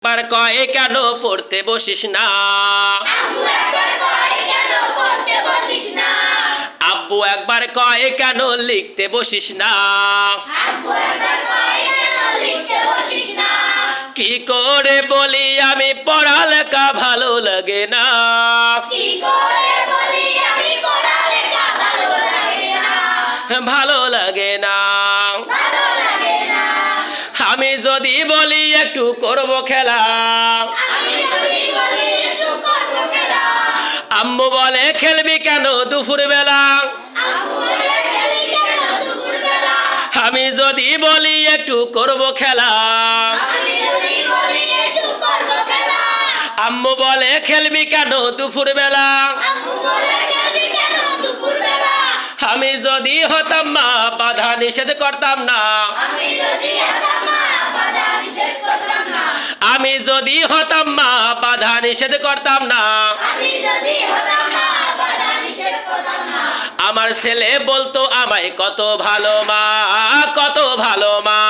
বার কয় কেন পড়তে বসিস না? আব্বু একবার কয় কেন লিখতে বসিস না? কি করে বলি আমি পড়ালেখা ভালো লাগে না? ভালো লাগে না। আমি যদি বলি একটু করব খেলা, আম্মু বলে খেলবি কেন দুপুর বেলা? আমি যদি বলি একটু করব খেলা, আম্মু বলে খেলবি কেন দুপুর বেলা? আমি যদি হতাম মা বাধা নিষেধ করতাম না। আমি যদি হতাম মা বাধা নিষেধ করতাম না। আমার ছেলে বলতো আমায় কত ভালো মা, কত ভালো মা।